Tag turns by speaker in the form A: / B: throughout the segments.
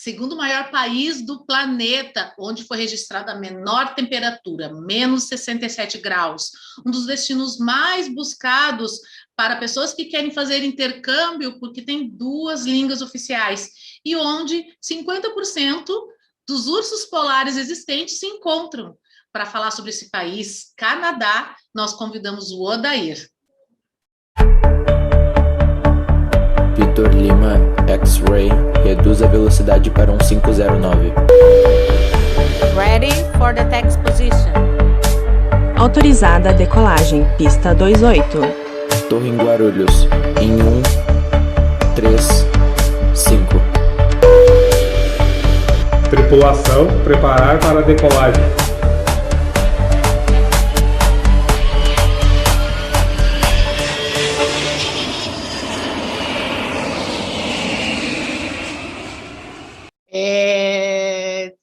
A: segundo maior país do planeta, onde foi registrada a menor temperatura, menos 67 graus. Um dos destinos mais buscados para pessoas que querem fazer intercâmbio, porque tem 2 línguas oficiais, e onde 50% dos ursos polares existentes se encontram. Para falar sobre esse país, Canadá, nós convidamos o Odair.
B: Vitor Lima, X-Ray, reduz a velocidade para 1509.
C: Ready for the taxi position.
D: Autorizada a decolagem, pista 28.
B: Torre em Guarulhos, em 1, 3, 5.
E: Tripulação, preparar para a decolagem.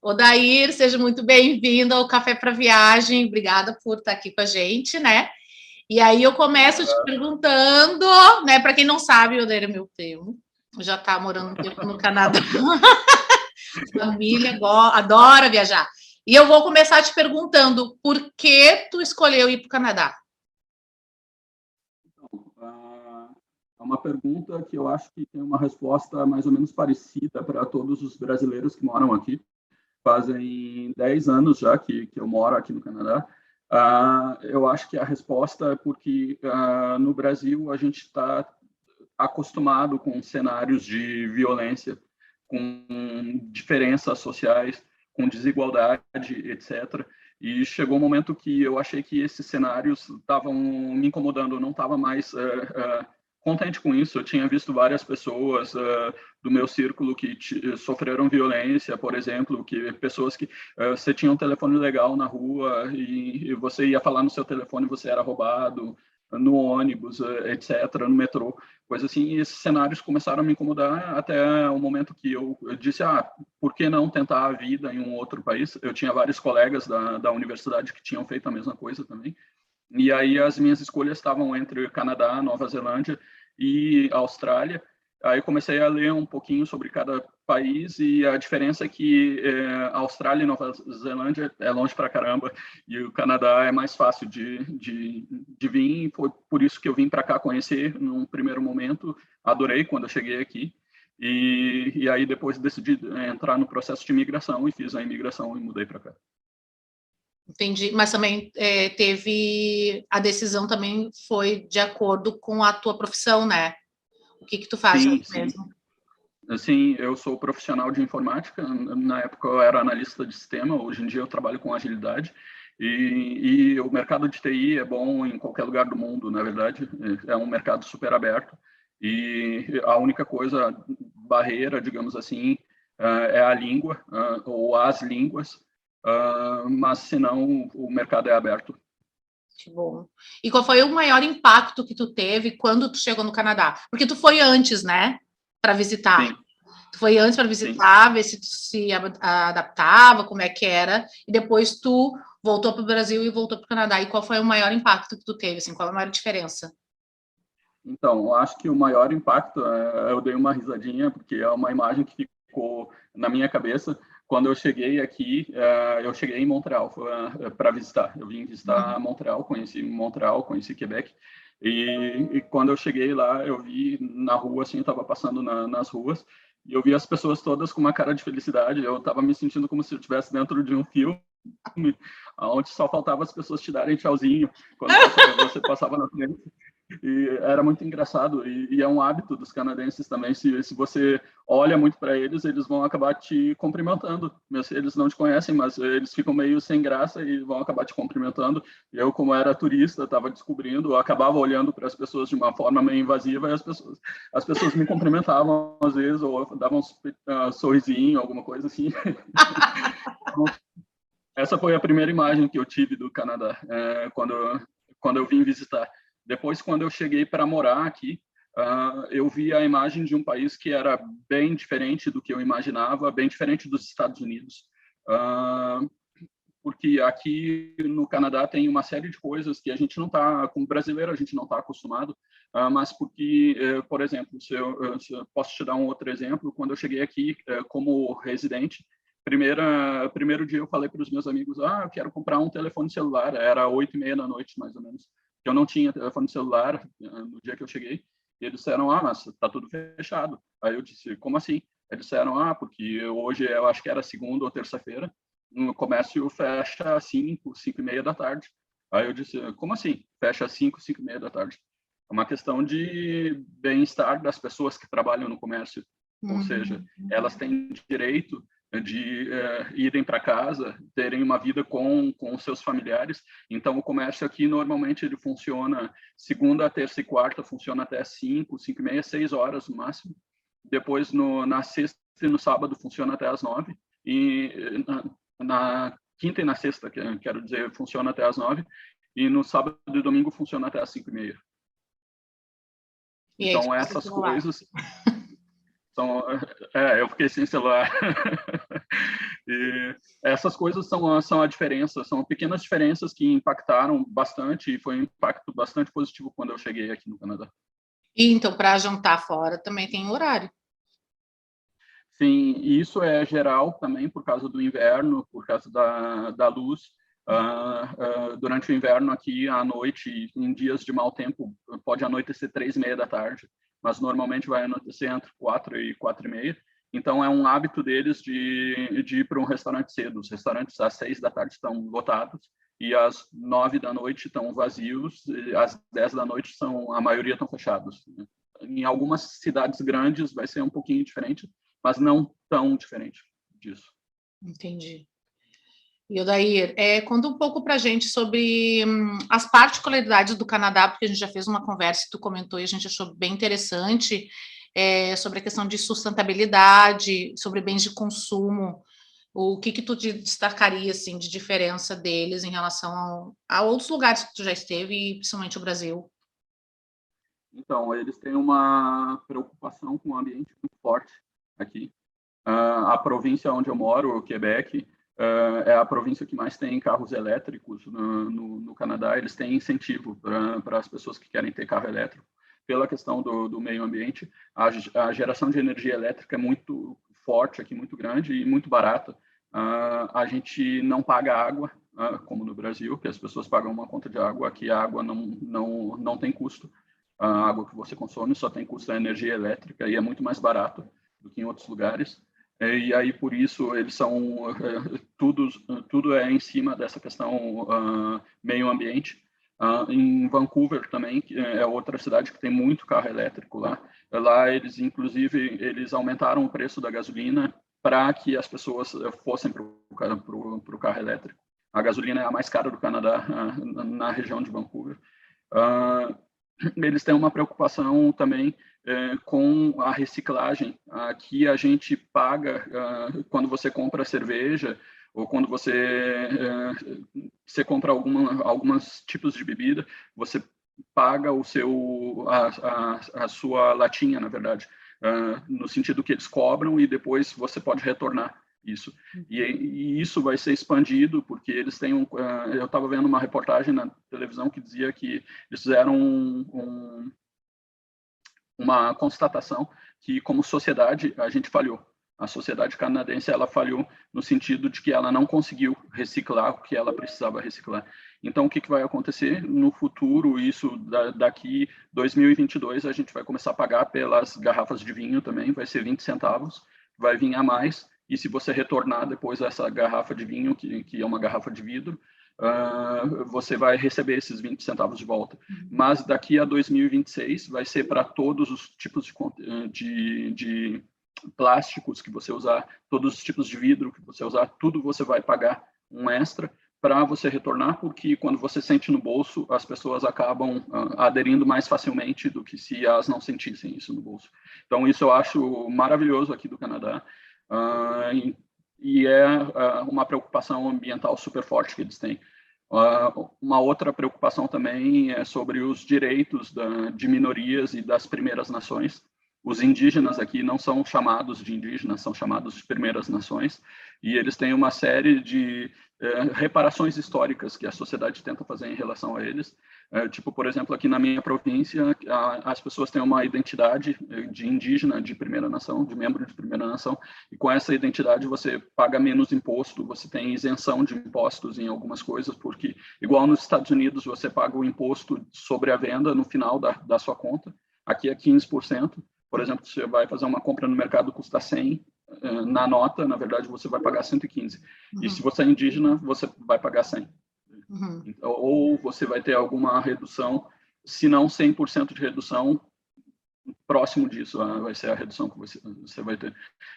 A: Odair, seja muito bem-vindo ao Café para Viagem. Obrigada por estar aqui com a gente, né? E aí eu começo te perguntando, né? Para quem não sabe, o Odair é meu primo, já está morando um tempo no Canadá. Família adora viajar. E eu vou começar te perguntando por que tu escolheu ir para o Canadá?
F: É uma pergunta que eu acho que tem uma resposta mais ou menos parecida para todos os brasileiros que moram aqui. Fazem 10 anos já que eu moro aqui no Canadá. Eu acho que a resposta é porque no Brasil a gente está acostumado com cenários de violência, com diferenças sociais, com desigualdade, etc. E chegou um momento que eu achei que esses cenários estavam me incomodando, eu não estava mais contente com isso. Eu tinha visto várias pessoas do meu círculo que sofreram violência, por exemplo, que pessoas que você tinha um telefone legal na rua e você ia falar no seu telefone, você era roubado, no ônibus, etc., no metrô, coisa assim. E esses cenários começaram a me incomodar até o momento que eu disse, por que não tentar a vida em um outro país? Eu tinha vários colegas da universidade que tinham feito a mesma coisa também. E aí as minhas escolhas estavam entre Canadá, Nova Zelândia e Austrália. Aí comecei a ler um pouquinho sobre cada país e a diferença é que a Austrália e Nova Zelândia é longe pra caramba e o Canadá é mais fácil de vir. Foi por isso que eu vim para cá conhecer num primeiro momento. Adorei quando eu cheguei aqui. E aí depois decidi entrar no processo de imigração e fiz a imigração e mudei para cá.
A: Entendi, mas também teve a decisão também foi de acordo com a tua profissão, né? O que tu faz mesmo?
F: Sim, eu sou profissional de informática. Na época eu era analista de sistema. Hoje em dia eu trabalho com agilidade. E o mercado de TI é bom em qualquer lugar do mundo, na verdade. É um mercado super aberto. E a única coisa, barreira, digamos assim, é a língua ou as línguas. Mas senão o mercado é aberto.
A: Que bom. E qual foi o maior impacto que tu teve quando tu chegou no Canadá? Porque tu foi antes, né? Para visitar.
F: Sim.
A: Tu foi antes para visitar, sim, ver se tu se adaptava, como é que era, e depois tu voltou para o Brasil e voltou para o Canadá. E qual foi o maior impacto que tu teve? Assim, qual a maior diferença?
F: Então, eu acho que o maior impacto, eu dei uma risadinha, porque é uma imagem que ficou na minha cabeça. Quando eu cheguei aqui, eu cheguei em Montreal para visitar. Eu vim visitar Montreal, conheci Quebec. E quando eu cheguei lá, eu vi na rua, assim, eu estava passando nas ruas, e eu vi as pessoas todas com uma cara de felicidade. Eu estava me sentindo como se eu estivesse dentro de um filme, onde só faltava as pessoas te darem tchauzinho quando você passava na frente. E era muito engraçado, e é um hábito dos canadenses também. Se você olha muito para eles, eles vão acabar te cumprimentando. Eles não te conhecem, mas eles ficam meio sem graça e vão acabar te cumprimentando. Eu, como era turista, estava descobrindo, eu acabava olhando para as pessoas de uma forma meio invasiva, e as pessoas me cumprimentavam às vezes, ou davam um sorrisinho, alguma coisa assim. Então, essa foi a primeira imagem que eu tive do Canadá, quando eu vim visitar. Depois, quando eu cheguei para morar aqui, eu vi a imagem de um país que era bem diferente do que eu imaginava, bem diferente dos Estados Unidos. porque aqui no Canadá tem uma série de coisas que a gente não está, como brasileiro, a gente não está acostumado, mas porque, por exemplo, se eu posso te dar um outro exemplo, quando eu cheguei aqui como residente, primeiro dia eu falei para os meus amigos, eu quero comprar um telefone celular, era 8h30 da noite, mais ou menos. Eu não tinha telefone celular no dia que eu cheguei, e eles disseram, mas está tudo fechado. Aí eu disse, como assim? Eles disseram, porque hoje eu acho que era segunda ou terça-feira, o comércio fecha às 5h30 da tarde. Aí eu disse, como assim? Fecha às 5h30 da tarde. É uma questão de bem-estar das pessoas que trabalham no comércio. Ou seja, elas têm direito de irem para casa, terem uma vida com seus familiares. Então, o comércio aqui, normalmente, ele funciona segunda, terça e quarta, funciona até 5h30, 6 horas no máximo. Depois, na sexta e no sábado, funciona até às 9h. E na quinta e na sexta, quero dizer, funciona até às 9h. E no sábado e domingo, funciona até às 5h30. Então, essas coisas... eu fiquei sem celular. E essas coisas são a diferença, são pequenas diferenças que impactaram bastante, e foi um impacto bastante positivo quando eu cheguei aqui no Canadá.
A: E então, para jantar fora, também tem horário.
F: Sim, e isso é geral também por causa do inverno, por causa da luz. Durante o inverno aqui, à noite, em dias de mau tempo, pode anoitecer 3h30 da tarde, mas normalmente vai anoitecer entre 4h e 4h30. Então, é um hábito deles de ir para um restaurante cedo. Os restaurantes às 6 da tarde estão lotados e às 9 da noite estão vazios, e às 10 da noite a maioria estão fechados. Em algumas cidades grandes vai ser um pouquinho diferente, mas não tão diferente disso.
A: Entendi. E Odair, conta um pouco para a gente sobre as particularidades do Canadá, porque a gente já fez uma conversa que tu comentou e a gente achou bem interessante, sobre a questão de sustentabilidade, sobre bens de consumo. O que tu destacaria assim, de diferença deles em relação a outros lugares que tu já esteve, e principalmente o Brasil?
F: Então, eles têm uma preocupação com o ambiente muito forte aqui. A província onde eu moro, o Quebec, é a província que mais tem carros elétricos no Canadá. Eles têm incentivo para as pessoas que querem ter carro elétrico. Pela questão do meio ambiente, a geração de energia elétrica é muito forte aqui, muito grande e muito barata. A gente não paga água, como no Brasil, que as pessoas pagam uma conta de água. Aqui a água não tem custo. A água que você consome só tem custo da energia elétrica e é muito mais barato do que em outros lugares. E aí, por isso, eles são... tudo é em cima dessa questão meio ambiente. Em Vancouver também, que é outra cidade que tem muito carro elétrico lá. Lá, eles aumentaram o preço da gasolina para que as pessoas fossem para o carro elétrico. A gasolina é a mais cara do Canadá, na região de Vancouver. Eles têm uma preocupação também com a reciclagem. Aqui a gente paga, quando você compra cerveja, ou quando você compra alguns tipos de bebida, você paga a sua latinha, na verdade, no sentido que eles cobram, e depois você pode retornar isso. E isso vai ser expandido, porque eles têm eu estava vendo uma reportagem na televisão que dizia que eles fizeram uma constatação que, como sociedade, a gente falhou. A sociedade canadense, ela falhou no sentido de que ela não conseguiu reciclar o que ela precisava reciclar. Então, o que vai acontecer no futuro? Isso, daqui 2022, a gente vai começar a pagar pelas garrafas de vinho também, vai ser 20 centavos, vai vir a mais, e se você retornar depois essa garrafa de vinho, que é uma garrafa de vidro, você vai receber esses 20 centavos de volta. Mas daqui a 2026 vai ser para todos os tipos de plásticos que você usar, todos os tipos de vidro que você usar, tudo você vai pagar um extra para você retornar, porque quando você sente no bolso, as pessoas acabam aderindo mais facilmente do que se elas não sentissem isso no bolso. Então, isso eu acho maravilhoso aqui do Canadá, e é uma preocupação ambiental super forte que eles têm. Uma outra preocupação também é sobre os direitos de minorias e das primeiras nações. os indígenas aqui não são chamados de indígenas, são chamados de primeiras nações, e eles têm uma série de reparações históricas que a sociedade tenta fazer em relação a eles. Tipo, por exemplo, aqui na minha província, as pessoas têm uma identidade de indígena de primeira nação, de membro de primeira nação, e com essa identidade você paga menos imposto, você tem isenção de impostos em algumas coisas, porque, igual nos Estados Unidos, você paga o imposto sobre a venda no final da sua conta, aqui é 15%. Por exemplo, você vai fazer uma compra no mercado, custa 100, na nota, na verdade, você vai pagar 115. E se você é indígena, você vai pagar 100. Ou você vai ter alguma redução, se não 100% de redução, próximo disso vai ser a redução que você vai ter.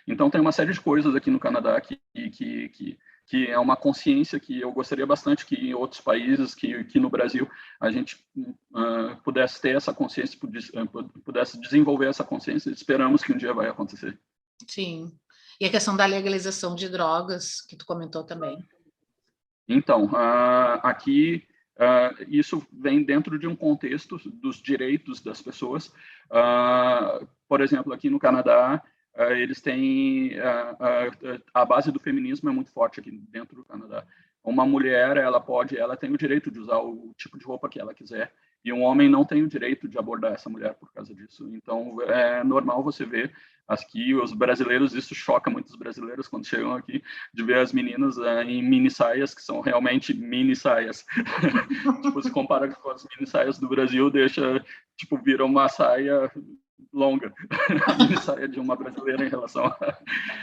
F: Então, tem uma série de coisas aqui no Canadá que é uma consciência que eu gostaria bastante que em outros países, que no Brasil, a gente pudesse ter essa consciência, pudesse desenvolver essa consciência. Esperamos que um dia vai acontecer.
A: Sim. E a questão da legalização de drogas, que tu comentou também.
F: Então, aqui, isso vem dentro de um contexto dos direitos das pessoas. Por exemplo, aqui no Canadá, eles têm... a base do feminismo é muito forte aqui dentro do Canadá. Uma mulher, ela tem o direito de usar o tipo de roupa que ela quiser, e um homem não tem o direito de abordar essa mulher por causa disso. Então, é normal você ver aqui os brasileiros, isso choca muitos brasileiros quando chegam aqui, de ver as meninas em mini saias, que são realmente mini saias. Tipo, se compara com as mini saias do Brasil, vira uma saia longa, a mini saia de uma brasileira em relação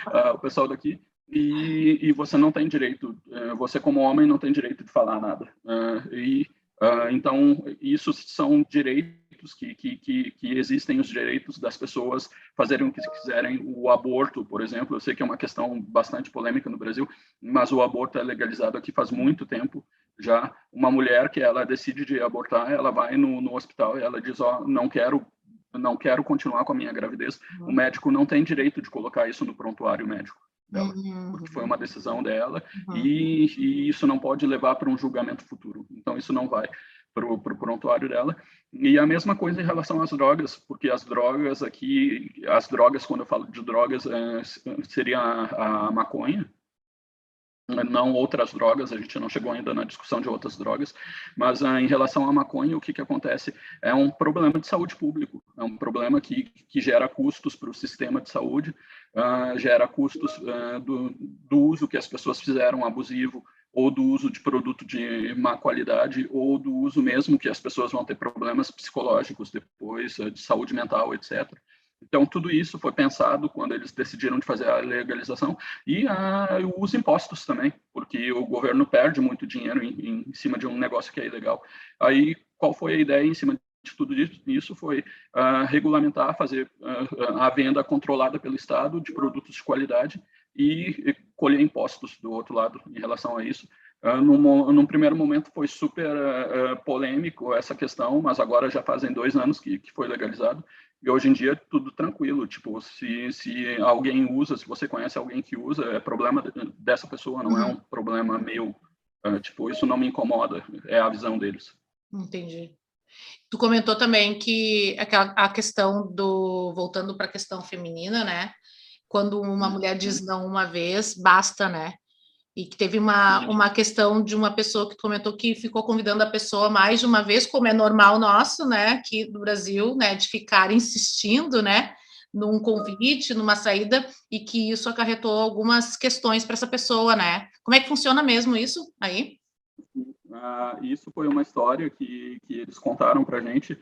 F: ao pessoal daqui. E você não tem direito, você como homem não tem direito de falar nada. Então, isso são direitos que existem, os direitos das pessoas fazerem o que quiserem. O aborto, por exemplo, eu sei que é uma questão bastante polêmica no Brasil, mas o aborto é legalizado aqui faz muito tempo já. Uma mulher que ela decide de abortar, ela vai no hospital e ela diz, não quero continuar com a minha gravidez. O médico não tem direito de colocar isso no prontuário médico dela, porque foi uma decisão dela, e isso não pode levar para um julgamento futuro. Então, isso não vai para o prontuário dela. E a mesma coisa em relação às drogas, porque as drogas, quando eu falo de drogas, seria a maconha, não outras drogas, a gente não chegou ainda na discussão de outras drogas, mas em relação à maconha, o que acontece? É um problema de saúde público, é um problema que gera custos para o sistema de saúde, gera custos do uso que as pessoas fizeram abusivo, ou do uso de produto de má qualidade, ou do uso mesmo que as pessoas vão ter problemas psicológicos depois, de saúde mental, etc. Então, tudo isso foi pensado quando eles decidiram de fazer a legalização, e os impostos também, porque o governo perde muito dinheiro em cima de um negócio que é ilegal. Aí, qual foi a ideia em cima de tudo isso? Foi regulamentar, fazer a venda controlada pelo Estado de produtos de qualidade e colher impostos do outro lado em relação a isso. Num primeiro momento foi super polêmico essa questão, mas agora já fazem 2 anos que foi legalizado. E hoje em dia tudo tranquilo, tipo, se alguém usa, se você conhece alguém que usa, é problema dessa pessoa, não é um problema meu. Tipo, isso não me incomoda, é a visão deles.
A: Entendi. Tu comentou também que a questão voltando para a questão feminina, né? Quando uma mulher diz não uma vez, basta, né? E que teve uma questão de uma pessoa que comentou que ficou convidando a pessoa mais de uma vez, como é normal nosso, né, aqui do Brasil, né, de ficar insistindo, né, num convite, numa saída, e que isso acarretou algumas questões para essa pessoa, né? Como é que funciona mesmo isso aí?
F: Isso foi uma história que eles contaram para a gente.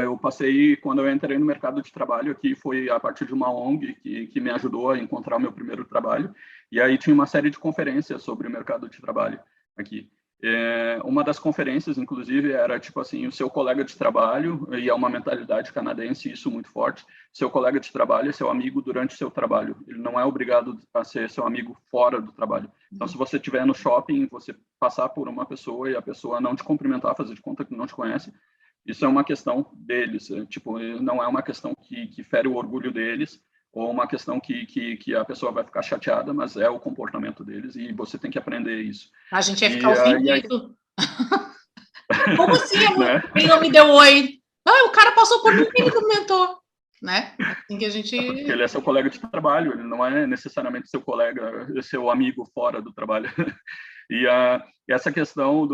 F: Eu passei, quando eu entrei no mercado de trabalho aqui, foi a partir de uma ONG que me ajudou a encontrar o meu primeiro trabalho, e aí tinha uma série de conferências sobre o mercado de trabalho aqui. Uma das conferências, inclusive, era tipo assim, o seu colega de trabalho, e é uma mentalidade canadense, isso muito forte, seu colega de trabalho é seu amigo durante o seu trabalho, ele não é obrigado a ser seu amigo fora do trabalho. Então, se você estiver no shopping, você passar por uma pessoa e a pessoa não te cumprimentar, fazer de conta que não te conhece, isso é uma questão deles, tipo, não é uma questão que fere o orgulho deles, ou uma questão que a pessoa vai ficar chateada, mas é o comportamento deles, e você tem que aprender isso.
A: A gente vai ficar ofendido. Como assim? Ele não me deu oi? O cara passou por mim e me comentou. né? Assim que a gente...
F: Porque ele é seu colega de trabalho, ele não é necessariamente seu colega, seu amigo fora do trabalho. E essa questão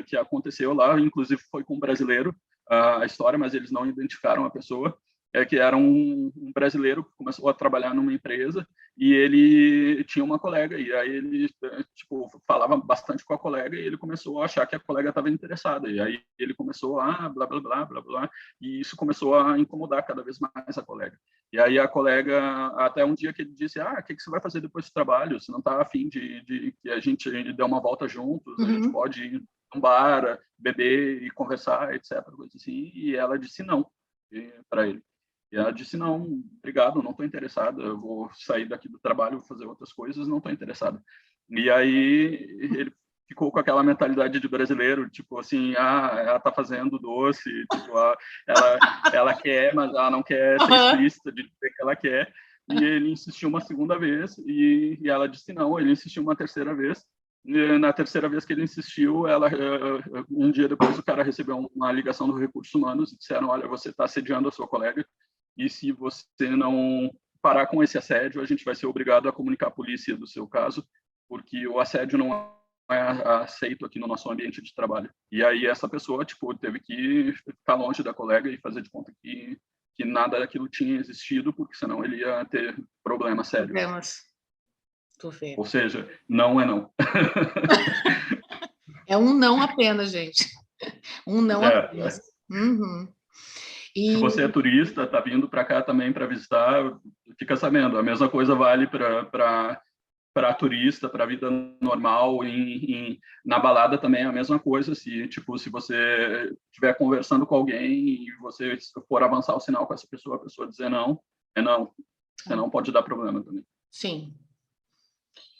F: que aconteceu lá, inclusive foi com um brasileiro, a história, mas eles não identificaram a pessoa, é que era um brasileiro que começou a trabalhar numa empresa e ele tinha uma colega, e aí ele tipo, falava bastante com a colega e ele começou a achar que a colega estava interessada, e aí ele começou a blá, blá, blá, blá, blá, e isso começou a incomodar cada vez mais a colega. E aí a colega, até um dia que ele disse, o que você vai fazer depois do trabalho? Você não está afim de que a gente dê uma volta juntos, a gente pode ir num bar, beber e conversar, etc. Coisa assim. E ela disse não para ele. E ela disse, não, obrigado, não estou interessada, eu vou sair daqui do trabalho, vou fazer outras coisas, não estou interessada. E aí ele ficou com aquela mentalidade de brasileiro, tipo assim, ela está fazendo doce, tipo, ela quer, mas ela não quer ser explícita de dizer que ela quer. E ele insistiu uma segunda vez, e ela disse não, ele insistiu uma terceira vez. E na terceira vez que ele insistiu, um dia depois o cara recebeu uma ligação do Recursos Humanos e disseram, olha, você está assediando a sua colega, e se você não parar com esse assédio, a gente vai ser obrigado a comunicar à polícia do seu caso, porque o assédio não é aceito aqui no nosso ambiente de trabalho. E aí essa pessoa, tipo, teve que ficar longe da colega e fazer de conta que nada daquilo tinha existido, porque senão ele ia ter problemas sérios. Ou seja, não é não.
A: É um não apenas, gente. Um não apenas.
F: Se você é turista, está vindo para cá também para visitar, fica sabendo. A mesma coisa vale para turista, para a vida normal. Na balada também é a mesma coisa. Se você estiver conversando com alguém e você for avançar o sinal com essa pessoa, a pessoa dizer não, é não. Senão pode dar problema também.
A: Sim.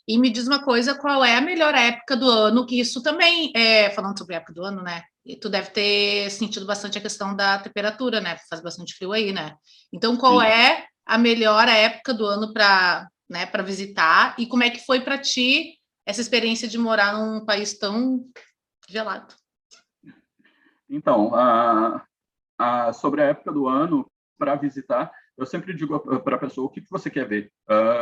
A: E me diz uma coisa, qual é a melhor época do ano? Que isso também, falando sobre a época do ano, né? E tu deve ter sentido bastante a questão da temperatura, né? Faz bastante frio aí, né? Então, qual é a melhor época do ano para visitar? E como é que foi para ti essa experiência de morar num país tão gelado?
F: Então, sobre a época do ano para visitar, eu sempre digo para a pessoa, o que você quer ver?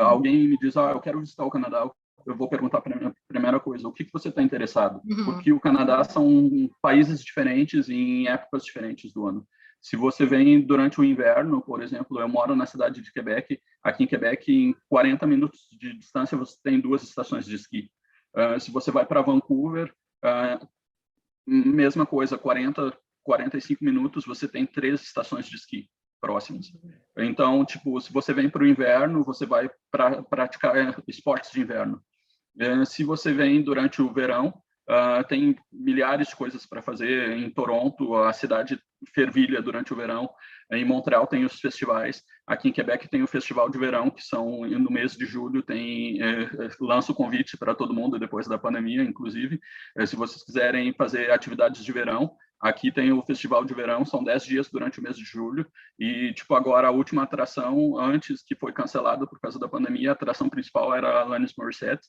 F: Alguém me diz, eu quero visitar o Canadá, eu vou perguntar para a primeira coisa, o que você está interessado? Porque o Canadá são países diferentes em épocas diferentes do ano. Se você vem durante o inverno, por exemplo, eu moro na cidade de Quebec, aqui em Quebec, em 40 minutos de distância, você tem 2 estações de esqui. Se você vai para Vancouver, mesma coisa, 45 minutos, você tem 3 estações de esqui próximas. Então, tipo, se você vem para o inverno, você vai praticar esportes de inverno. Se você vem durante o verão, tem milhares de coisas para fazer. Em Toronto, a cidade fervilha durante o verão. Em Montreal tem os festivais. Aqui em Quebec tem o Festival de Verão, que são no mês de julho, lança o convite para todo mundo, depois da pandemia, inclusive. Se vocês quiserem fazer atividades de verão, aqui tem o Festival de Verão, são 10 dias durante o mês de julho, e, tipo, agora a última atração, antes que foi cancelada por causa da pandemia, a atração principal era a Alanis Morissette.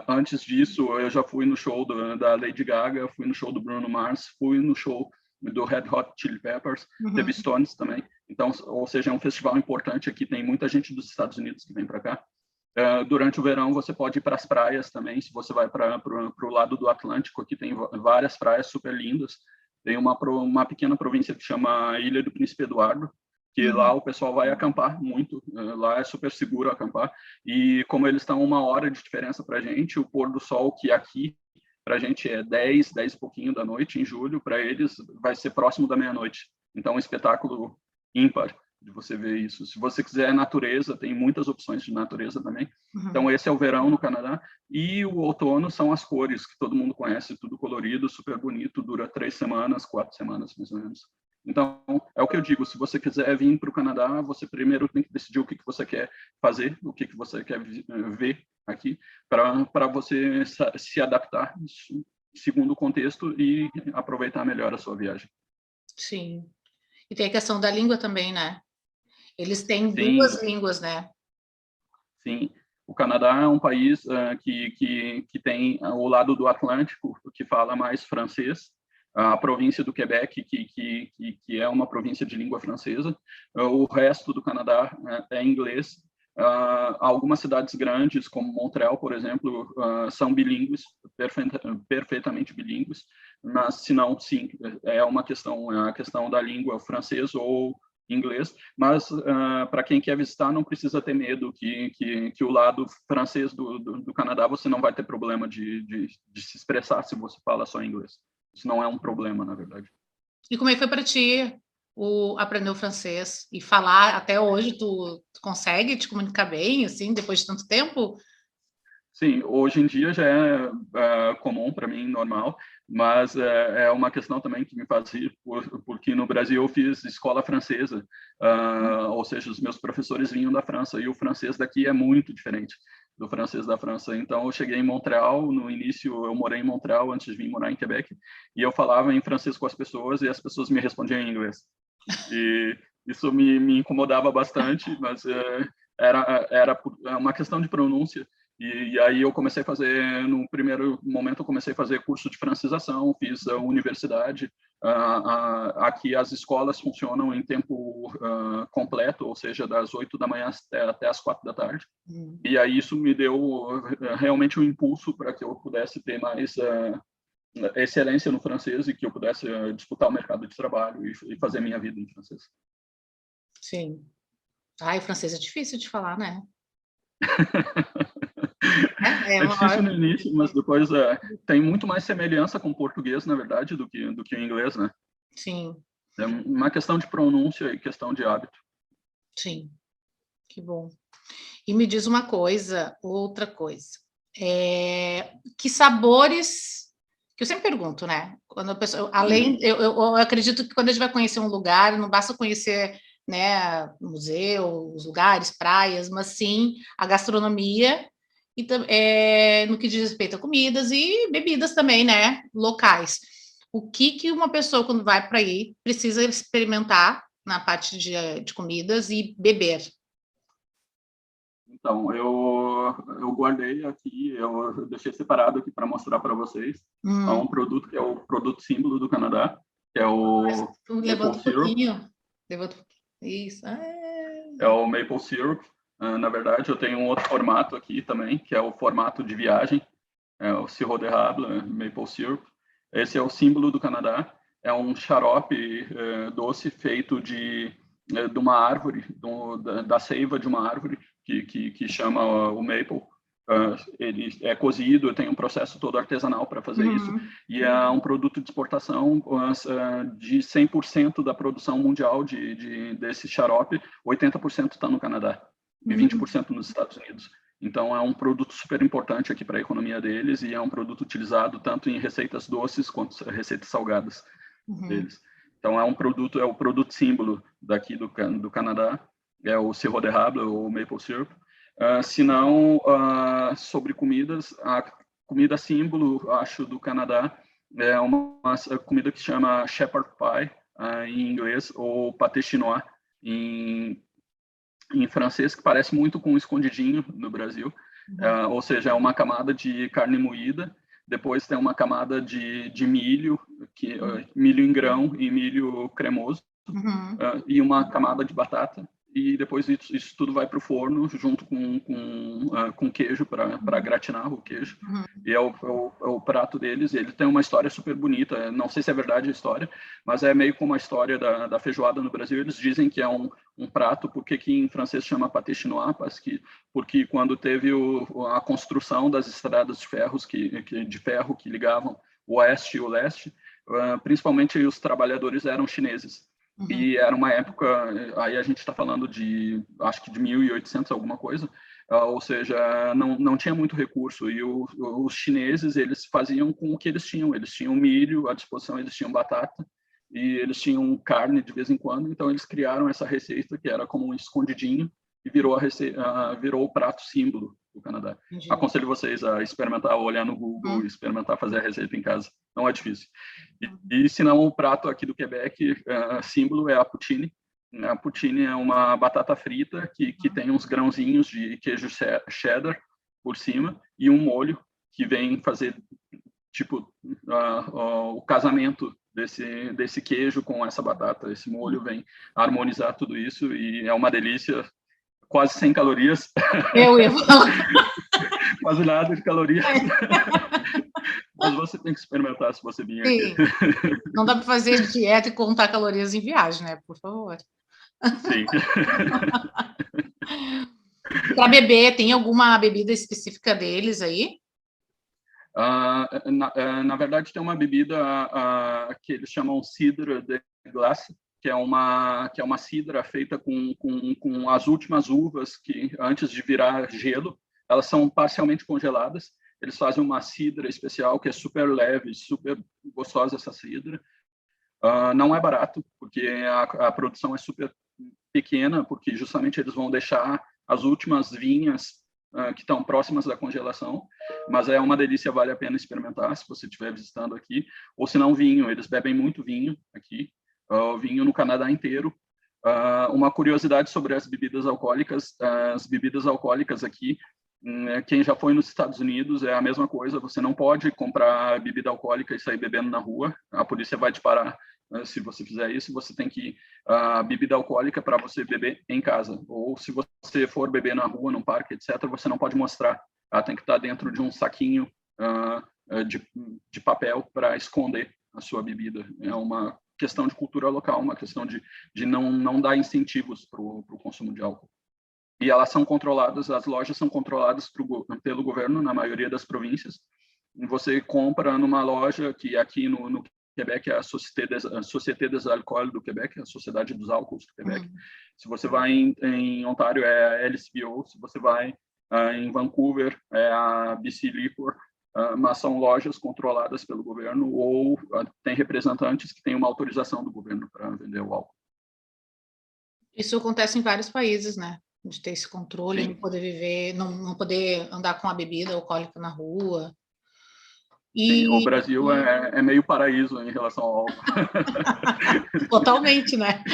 F: Antes disso, eu já fui no show da Lady Gaga, fui no show do Bruno Mars, fui no show do Red Hot Chili Peppers, teve Stones também. Então, ou seja, é um festival importante aqui, tem muita gente dos Estados Unidos que vem para cá. Durante o verão, você pode ir para as praias também, se você vai para o lado do Atlântico, aqui tem várias praias super lindas. Tem uma pequena província que chama Ilha do Príncipe Eduardo, que lá o pessoal vai acampar muito, lá é super seguro acampar, e como eles estão 1 hora de diferença para a gente, o pôr do sol, que aqui para a gente é 10 e pouquinho da noite, em julho, para eles vai ser próximo da meia-noite. Então, é um espetáculo ímpar de você ver isso. Se você quiser natureza, tem muitas opções de natureza também. Então, esse é o verão no Canadá. E o outono são as cores, que todo mundo conhece, tudo colorido, super bonito, dura 3 semanas, 4 semanas, mais ou menos. Então, é o que eu digo, se você quiser vir para o Canadá, você primeiro tem que decidir o que você quer fazer, o que você quer ver aqui, para você se adaptar segundo o contexto e aproveitar melhor a sua viagem.
A: Sim. E tem a questão da língua também, né? Eles têm 2 línguas, né?
F: Sim. O Canadá é um país que tem o lado do Atlântico, que fala mais francês, a província do Quebec, que é uma província de língua francesa. O resto do Canadá é inglês. Algumas cidades grandes, como Montreal, por exemplo, são bilíngues, perfeitamente bilíngues, mas se não, sim, é a questão da língua francês ou inglês, mas para quem quer visitar não precisa ter medo que o lado francês do Canadá você não vai ter problema de se expressar se você fala só inglês. Isso não é um problema, na verdade.
A: E como é que foi para ti aprender o francês e falar até hoje? Tu consegue te comunicar bem, assim, depois de tanto tempo?
F: Sim, hoje em dia já é comum para mim, normal, mas é uma questão também que me faz rir, porque no Brasil eu fiz escola francesa, ou seja, os meus professores vinham da França, e o francês daqui é muito diferente do francês da França. Então, eu cheguei em Montreal, no início eu morei em Montreal antes de vir morar em Quebec, e eu falava em francês com as pessoas, e as pessoas me respondiam em inglês. E isso me incomodava bastante, mas era uma questão de pronúncia. E aí eu comecei a fazer, no primeiro momento, eu comecei a fazer curso de francização, fiz a universidade. Aqui as escolas funcionam em tempo completo, ou seja, das 8 da manhã até as 4 da tarde. E aí isso me deu realmente um impulso para que eu pudesse ter mais excelência no francês e que eu pudesse disputar o mercado de trabalho e fazer minha vida em francês.
A: Sim. O francês é difícil de falar, né?
F: É difícil no início, mas depois tem muito mais semelhança com o português, na verdade, do que o inglês, né?
A: Sim.
F: É uma questão de pronúncia e questão de hábito.
A: Sim, que bom. E me diz uma coisa, outra coisa. Que sabores... Que eu sempre pergunto, né? Quando a pessoa, eu acredito que quando a gente vai conhecer um lugar, não basta conhecer, né, museu, os lugares, praias, mas sim a gastronomia e no que diz respeito a comidas e bebidas também, né, locais. O que uma pessoa, quando vai para aí, precisa experimentar na parte de comidas e beber?
F: Então, eu guardei aqui, eu deixei separado aqui para mostrar para vocês. Há um produto que é o produto símbolo do Canadá, que é o Maple Syrup.
A: Isso.
F: É o Maple Syrup. Na verdade, eu tenho um outro formato aqui também, que é o formato de viagem, é o Sirop d'Érable Maple Syrup. Esse é o símbolo do Canadá. É um xarope doce feito de uma árvore, da seiva de uma árvore, que chama o maple. Ele é cozido, tem um processo todo artesanal para fazer isso, e é um produto de exportação de 100% da produção mundial desse xarope, 80% está no Canadá e 20% nos Estados Unidos. Então, é um produto super importante aqui para a economia deles e é um produto utilizado tanto em receitas doces quanto receitas salgadas deles. Então, é o produto símbolo daqui do Canadá, é o Sirop d'Érable, ou Maple Syrup. Se não, sobre comidas, a comida símbolo, acho, do Canadá é uma comida que se chama Shepherd Pie, em inglês, ou pâté chinois, em francês, que parece muito com um escondidinho no Brasil. Ou seja, é uma camada de carne moída, depois tem uma camada de milho, milho em grão e milho cremoso, e uma camada de batata. E depois isso tudo vai para o forno junto com queijo para gratinar o queijo. E é o prato deles. Ele tem uma história super bonita. Não sei se é verdade a história, mas é meio como a história da feijoada no Brasil. Eles dizem que é um prato, porque que em francês chama pâté chinois, porque quando teve a construção das estradas de ferro que ligavam o oeste e o leste, principalmente os trabalhadores eram chineses. E era uma época, aí a gente está falando acho que de 1800 alguma coisa, ou seja, não tinha muito recurso, e os chineses, eles faziam com o que eles tinham milho à disposição, eles tinham batata, e eles tinham carne de vez em quando, então eles criaram essa receita que era como um escondidinho, e virou o prato símbolo do Canadá. Entendi. Aconselho vocês a experimentar, olhar no Google e experimentar fazer a receita em casa. Não é difícil. E se não, o prato aqui do Quebec, símbolo, é a poutine. A poutine é uma batata frita que tem uns grãozinhos de queijo cheddar por cima e um molho que vem fazer, tipo, o casamento desse queijo com essa batata. Esse molho vem harmonizar tudo isso e é uma delícia, quase sem calorias.
A: Eu ia falar.
F: Quase nada de calorias. Mas você tem que experimentar se você vir
A: Sim.
F: aqui.
A: Não dá para fazer dieta e contar calorias em viagem, né? Por favor.
F: Sim.
A: Para beber, tem alguma bebida específica deles aí?
F: Na verdade, tem uma bebida que eles chamam cidre de glace, que é uma cidra feita com as últimas uvas que, antes de virar gelo, elas são parcialmente congeladas. Eles fazem uma cidra especial que é super leve, super gostosa essa cidra. Não é barato, porque a produção é super pequena, porque justamente eles vão deixar as últimas vinhas que estão próximas da congelação, mas é uma delícia, vale a pena experimentar se você estiver visitando aqui, ou se não vinho, eles bebem muito vinho aqui, vinho no Canadá inteiro. Uma curiosidade sobre as bebidas alcoólicas aqui, quem já foi nos Estados Unidos é a mesma coisa, você não pode comprar bebida alcoólica e sair bebendo na rua, a polícia vai te parar se você fizer isso. Você tem que bebida alcoólica para você beber em casa, ou se você for beber na rua, num parque, etc., você não pode mostrar, ela tem que estar dentro de um saquinho de papel para esconder a sua bebida. É uma questão de cultura local, uma questão de não dar incentivos para o consumo de álcool. E elas são controladas, as lojas são controladas pelo governo na maioria das províncias. Você compra numa loja que aqui no Quebec é a Société des Alcools do Quebec, a Sociedade dos Álcools do Quebec. Se você vai em Ontário é a LCBO, se você vai em Vancouver é a BC Liquor, mas são lojas controladas pelo governo ou tem representantes que têm uma autorização do governo para vender o álcool.
A: Isso acontece em vários países, né? De ter esse controle,
F: Sim.
A: não poder viver, não poder andar com a bebida alcoólica na rua.
F: Sim, o Brasil é meio paraíso em relação ao álcool.
A: Totalmente, né?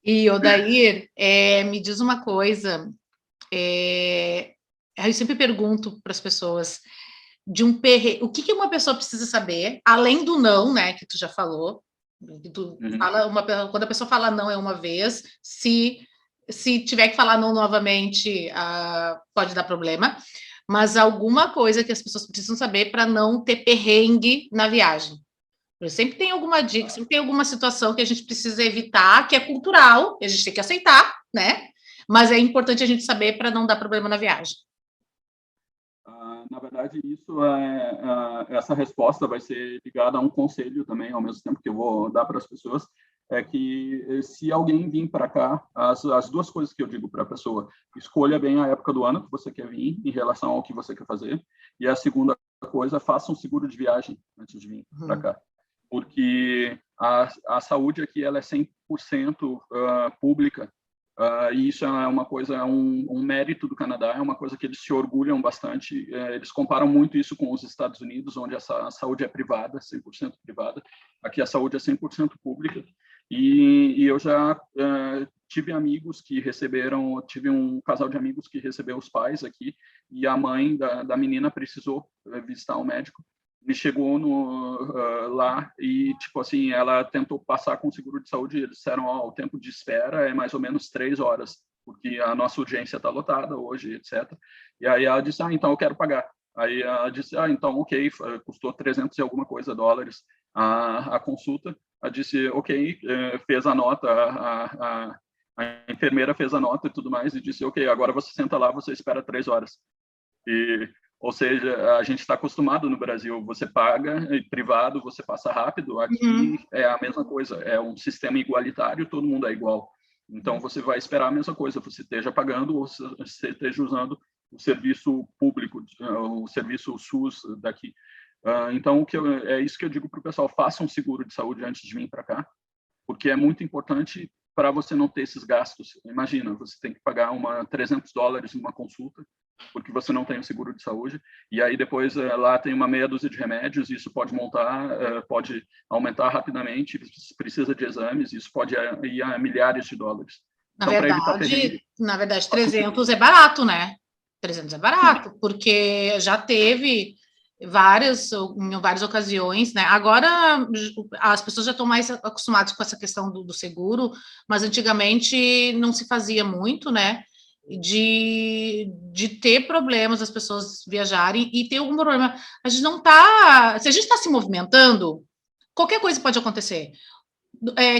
A: E, Odair, me diz uma coisa, eu sempre pergunto para as pessoas, o que uma pessoa precisa saber, além do não, né, que tu já falou, quando a pessoa fala não é uma vez, se tiver que falar não novamente, pode dar problema, mas alguma coisa que as pessoas precisam saber para não ter perrengue na viagem. Sempre tem alguma dica, sempre tem alguma situação que a gente precisa evitar, que é cultural, que a gente tem que aceitar, né? Mas é importante a gente saber para não dar problema na viagem.
F: Na verdade, essa resposta vai ser ligada a um conselho também, ao mesmo tempo que eu vou dar para as pessoas, é que se alguém vir para cá, as duas coisas que eu digo para a pessoa, escolha bem a época do ano que você quer vir em relação ao que você quer fazer, e a segunda coisa, faça um seguro de viagem antes de vir para cá, porque a saúde aqui ela é 100% pública, e isso é uma coisa, um mérito do Canadá, é uma coisa que eles se orgulham bastante. Eles comparam muito isso com os Estados Unidos, onde a saúde é privada, 100% privada. Aqui a saúde é 100% pública. E eu já tive amigos que tive um casal de amigos que recebeu os pais aqui, e a mãe da menina precisou visitar um médico. Me chegou lá e, tipo assim, ela tentou passar com o seguro de saúde e eles disseram, o tempo de espera é mais ou menos 3 horas, porque a nossa urgência está lotada hoje, etc. E aí ela disse, então eu quero pagar. Aí ela disse, então ok, custou 300 e alguma coisa dólares a consulta. Ela disse, ok, fez a nota, a enfermeira fez a nota e tudo mais, e disse, ok, agora você senta lá, você espera 3 horas. Ou seja, a gente está acostumado no Brasil, você paga, privado, você passa rápido. Aqui é a mesma coisa, é um sistema igualitário, todo mundo é igual. Então, você vai esperar a mesma coisa, você esteja pagando ou você esteja usando o serviço público, o serviço SUS daqui. Então, é isso que eu digo para o pessoal, faça um seguro de saúde antes de vir para cá, porque é muito importante para você não ter esses gastos. Imagina, você tem que pagar $300 numa consulta, porque você não tem o seguro de saúde, e aí depois lá tem uma meia dúzia de remédios, isso pode pode aumentar rapidamente, precisa de exames, isso pode ir a milhares de dólares.
A: Na verdade, 300 é barato, né? 300 é barato, porque já teve em várias ocasiões, né? Agora as pessoas já estão mais acostumadas com essa questão do seguro, mas antigamente não se fazia muito, né? De ter problemas, as pessoas viajarem e ter algum problema. A gente não está. Se a gente está se movimentando, qualquer coisa pode acontecer.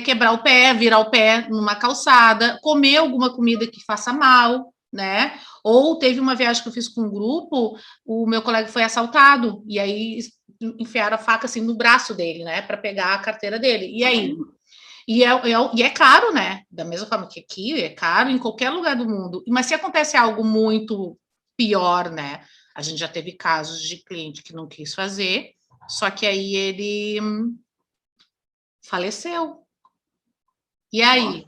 A: Quebrar o pé, virar o pé numa calçada, comer alguma comida que faça mal, né? Ou teve uma viagem que eu fiz com um grupo, o meu colega foi assaltado, e aí enfiaram a faca assim no braço dele, né? Para pegar a carteira dele. E aí? E é caro, né? Da mesma forma que aqui, é caro em qualquer lugar do mundo. Mas se acontece algo muito pior, né? A gente já teve casos de cliente que não quis fazer, só que aí ele faleceu. E aí?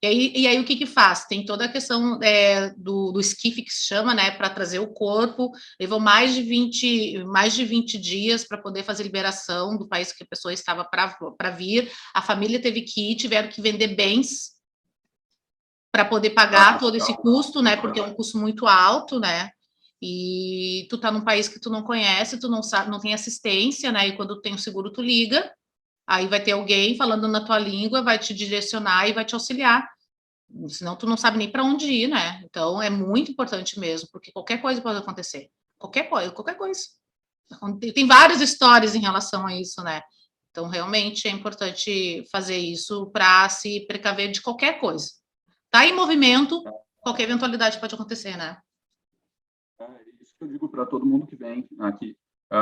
A: E aí o que faz? Tem toda a questão do esquife, que se chama, né, para trazer o corpo. Levou mais de 20 dias para poder fazer liberação do país que a pessoa estava para vir. A família teve que ir, tiveram que vender bens para poder pagar todo esse custo, né, porque é um custo muito alto, né, e tu tá num país que tu não conhece, tu não sabe, não tem assistência, né, e quando tem o seguro tu liga, aí vai ter alguém falando na tua língua, vai te direcionar e vai te auxiliar. Senão tu não sabe nem para onde ir, né? Então é muito importante mesmo, porque qualquer coisa pode acontecer. Qualquer coisa. Tem várias histórias em relação a isso, né? Então realmente é importante fazer isso para se precaver de qualquer coisa. Tá em movimento, qualquer eventualidade pode acontecer, né?
F: É isso que eu digo para todo mundo que vem aqui.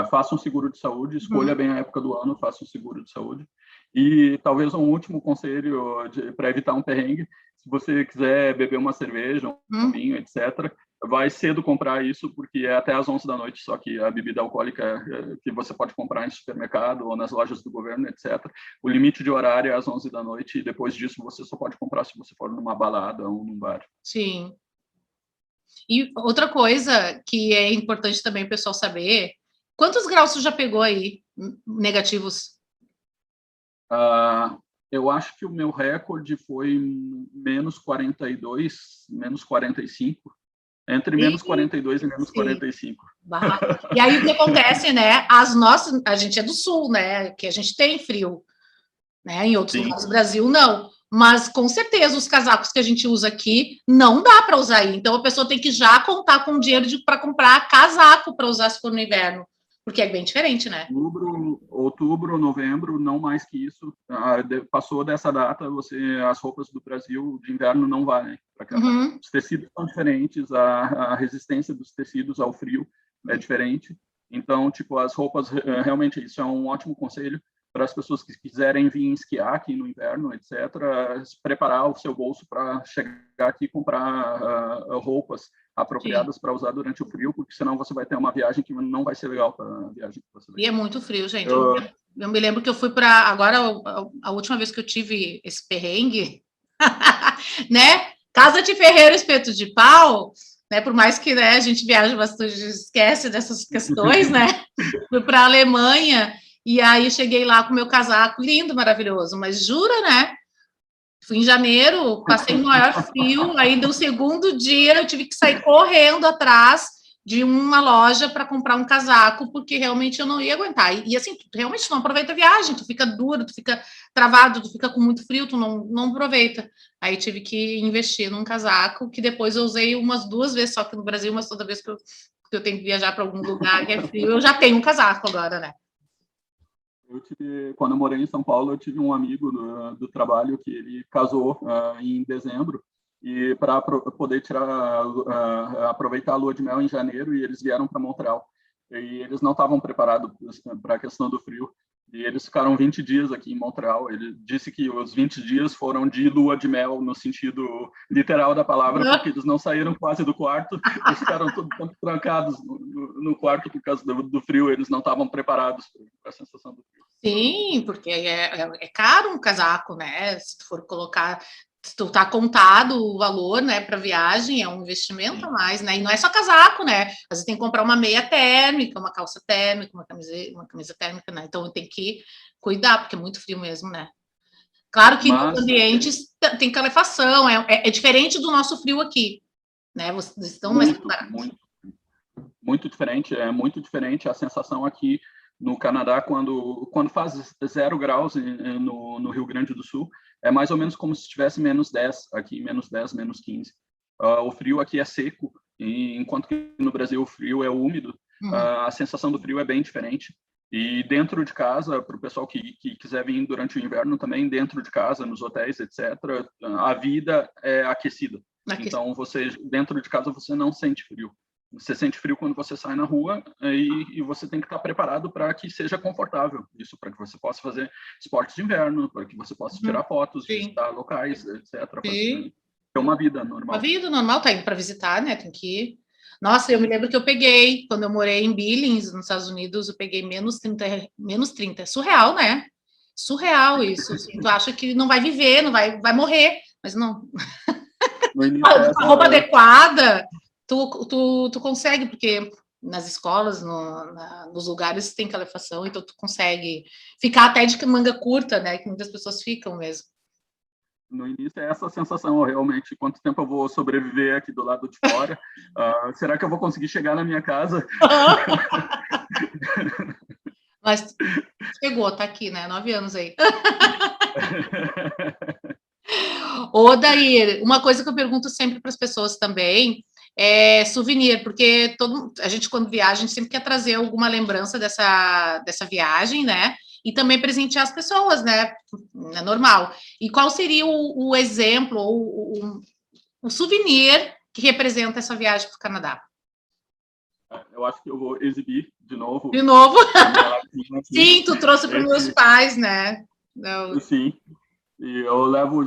F: Faça um seguro de saúde, escolha bem a época do ano, faça um seguro de saúde. E talvez um último conselho para evitar um perrengue, se você quiser beber uma cerveja, um vinho, etc., vai cedo comprar isso, porque é até às 11 da noite, só que a bebida alcoólica que você pode comprar em supermercado ou nas lojas do governo, etc., o limite de horário é às 11 da noite, e depois disso você só pode comprar se você for numa balada ou num bar.
A: Sim. E outra coisa que é importante também o pessoal saber, quantos graus você já pegou aí, negativos?
F: Eu acho que o meu recorde foi menos 42, menos 45, entre menos 42 e menos 45.
A: E aí o que acontece, né? A gente é do sul, né? Que a gente tem frio, né? Em outros lugares do Brasil, não. Mas, com certeza, os casacos que a gente usa aqui não dá para usar aí. Então, a pessoa tem que já contar com dinheiro para comprar casaco para usar se for no inverno. Porque é bem diferente, né?
F: Outubro, novembro, não mais que isso. Passou dessa data, as roupas do Brasil de inverno não valem para cá. Os tecidos são diferentes, a resistência dos tecidos ao frio é diferente. Então, tipo, as roupas, realmente, isso é um ótimo conselho para as pessoas que quiserem vir esquiar aqui no inverno, etc., preparar o seu bolso para chegar aqui e comprar roupas apropriadas para usar durante o frio, porque senão você vai ter uma viagem que não vai ser legal para a viagem que você vai ter.
A: E é muito frio, gente. Eu me lembro que eu fui para... Agora, a última vez que eu tive esse perrengue, né? Casa de ferreiro, espeto de pau, né? Por mais que, né, a gente viaja bastante, esquece dessas questões, né? Fui para a Alemanha, e aí eu cheguei lá com o meu casaco, lindo, maravilhoso, mas jura, né? Fui em janeiro, passei no maior frio, aí no segundo dia eu tive que sair correndo atrás de uma loja para comprar um casaco, porque realmente eu não ia aguentar. E assim, tu realmente não aproveita a viagem, tu fica duro, tu fica travado, tu fica com muito frio, tu não aproveita. Aí tive que investir num casaco, que depois eu usei umas 2 vezes só aqui no Brasil, mas toda vez que eu tenho que viajar para algum lugar que é frio, eu já tenho um casaco agora, né?
F: Quando eu morei em São Paulo, eu tive um amigo do trabalho que ele casou em dezembro, e para poder aproveitar a lua de mel em janeiro, e eles vieram para Montreal. E eles não estavam preparados para a questão do frio, e eles ficaram 20 dias aqui em Montreal. Ele disse que os 20 dias foram de lua de mel, no sentido literal da palavra, porque eles não saíram quase do quarto, eles ficaram todos trancados no quarto por causa do frio, eles não estavam preparados para a sensação do frio.
A: Sim, porque é caro um casaco, né? Se tu for colocar... Se tu tá contado o valor, né, para viagem, é um investimento a mais, né? E não é só casaco, né? Às vezes tem que comprar uma meia térmica, uma calça térmica, uma camisa térmica, né? Então tem que cuidar, porque é muito frio mesmo, né? Claro que nos ambientes tem calefação, é diferente do nosso frio aqui, né? Vocês estão mais preparados.
F: muito diferente. É muito diferente a sensação aqui no Canadá quando faz 0 graus no Rio Grande do Sul. É mais ou menos como se estivesse menos 10 aqui, menos 10, menos 15. O frio aqui é seco, enquanto que no Brasil o frio é úmido. A sensação do frio é bem diferente. E dentro de casa, para o pessoal que quiser vir durante o inverno também, dentro de casa, nos hotéis, etc., a vida é aquecida. Então, dentro de casa, você não sente frio. Você sente frio quando você sai na rua e você tem que estar preparado para que seja confortável. Isso para que você possa fazer esportes de inverno, para que você possa tirar fotos, visitar locais, etc. Para ter uma vida normal.
A: Uma vida normal, tá indo para visitar, né? Tem que ir. Nossa, eu me lembro que eu peguei, quando eu morei em Billings, nos Estados Unidos, eu peguei menos 30. É surreal, né? Surreal isso. Assim, tu acha que não vai viver, não vai morrer, mas não. Com a roupa adequada, tu consegue, porque nas escolas, nos lugares tem calefação, então tu consegue ficar até de manga curta, né? Que muitas pessoas ficam mesmo.
F: No início é essa sensação, realmente, quanto tempo eu vou sobreviver aqui do lado de fora? Será que eu vou conseguir chegar na minha casa?
A: Mas chegou, tá aqui, né? 9 anos aí. Ô, Dair, uma coisa que eu pergunto sempre para as pessoas também é souvenir, porque a gente, quando viaja, a gente sempre quer trazer alguma lembrança dessa viagem, né? E também presentear as pessoas, né? É normal. E qual seria o exemplo, ou o souvenir que representa essa viagem para o Canadá?
F: Eu acho que eu vou exibir de novo.
A: De novo? Sim, tu trouxe para os meus pais, né?
F: Sim. E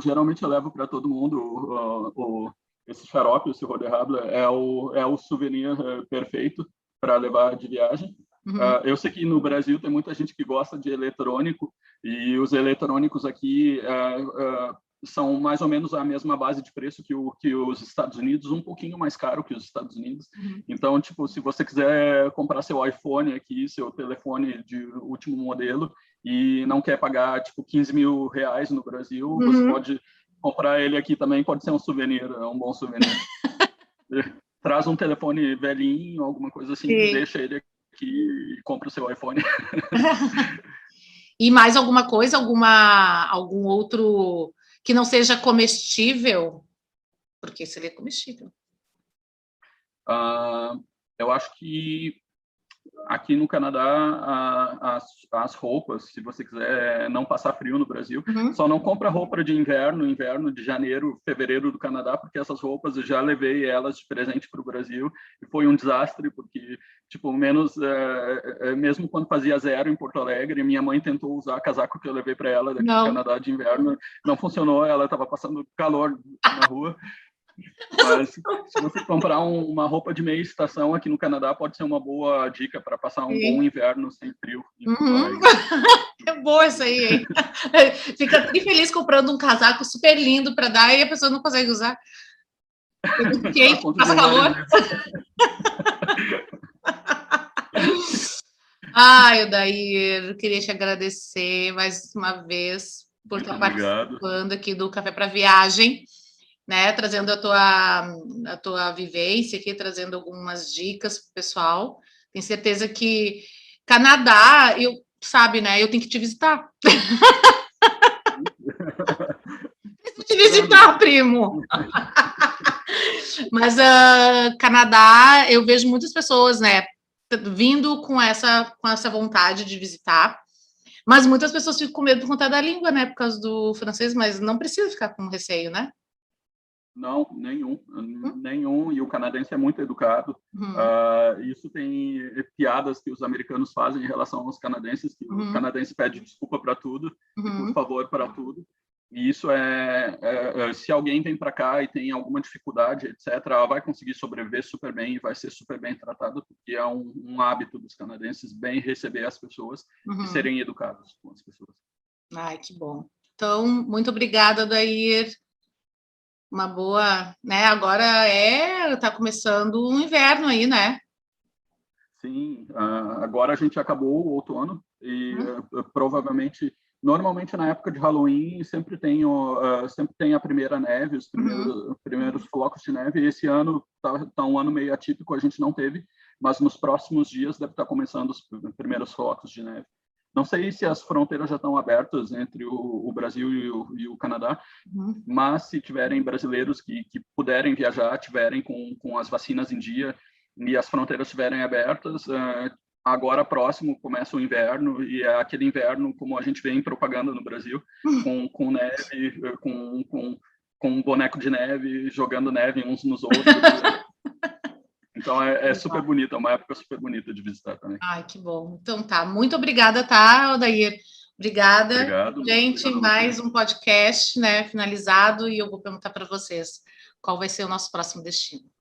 F: geralmente eu levo para todo mundo esse xarope, esse Eau de Rable, é o souvenir perfeito para levar de viagem. Eu sei que no Brasil tem muita gente que gosta de eletrônico, e os eletrônicos aqui são mais ou menos a mesma base de preço que os Estados Unidos, um pouquinho mais caro que os Estados Unidos. Então, tipo, se você quiser comprar seu iPhone aqui, seu telefone de último modelo, e não quer pagar, tipo, 15 mil reais no Brasil, você pode comprar ele aqui também, pode ser um souvenir, é um bom souvenir. Traz um telefone velhinho, alguma coisa assim, deixa ele aqui e compra o seu iPhone.
A: E mais alguma coisa, algum outro que não seja comestível? Porque seria comestível.
F: Eu acho que aqui no Canadá, as roupas, se você quiser não passar frio no Brasil, só não compra roupa de inverno de janeiro, fevereiro do Canadá, porque essas roupas eu já levei elas de presente para o Brasil e foi um desastre, porque, tipo, mesmo quando fazia 0 em Porto Alegre, minha mãe tentou usar casaco que eu levei para ela daqui do Canadá de inverno, não funcionou, ela estava passando calor na rua. Mas se você comprar uma roupa de meia estação aqui no Canadá, pode ser uma boa dica para passar um bom inverno sem frio.
A: É boa essa aí, hein? Fica feliz comprando um casaco super lindo para dar e a pessoa não consegue usar. Quente, passa calor. Odair, eu queria te agradecer mais uma vez por estar participando aqui do Café para Viagem, né, trazendo a tua vivência aqui, trazendo algumas dicas para o pessoal. Tenho certeza que Canadá, sabe, né, eu tenho que te visitar. Preciso te visitar, primo. Mas Canadá, eu vejo muitas pessoas, né, vindo com essa vontade de visitar, mas muitas pessoas ficam com medo por conta da língua, né, por causa do francês, mas não precisa ficar com receio, né?
F: Não, nenhum, e o canadense é muito educado. Isso tem piadas que os americanos fazem em relação aos canadenses, que o canadense pede desculpa para tudo, e por favor para tudo. E isso se alguém vem para cá e tem alguma dificuldade, etc., ela vai conseguir sobreviver super bem e vai ser super bem tratado, porque é um hábito dos canadenses bem receber as pessoas e serem educados com as pessoas.
A: Ai, que bom. Então, muito obrigada, Dair. Uma boa, né? Agora tá começando o inverno aí, né?
F: Sim, agora a gente acabou o outono e provavelmente, normalmente na época de Halloween sempre tem a primeira neve, os primeiros flocos de neve. E esse ano tá um ano meio atípico, a gente não teve, mas nos próximos dias deve estar começando os primeiros flocos de neve. Não sei se as fronteiras já estão abertas entre o Brasil e o Canadá, mas se tiverem brasileiros que puderem viajar, tiverem com as vacinas em dia e as fronteiras estiverem abertas, agora próximo começa o inverno, e é aquele inverno, como a gente vê em propaganda no Brasil, com neve, com um boneco de neve, jogando neve uns nos outros. Então é super bonito, é uma época super bonita de visitar também.
A: Ai, que bom. Então tá, muito obrigada, tá, Odair? Obrigada.
F: Obrigado.
A: Gente,
F: Obrigado
A: mais um podcast, né, finalizado, e eu vou perguntar para vocês qual vai ser o nosso próximo destino.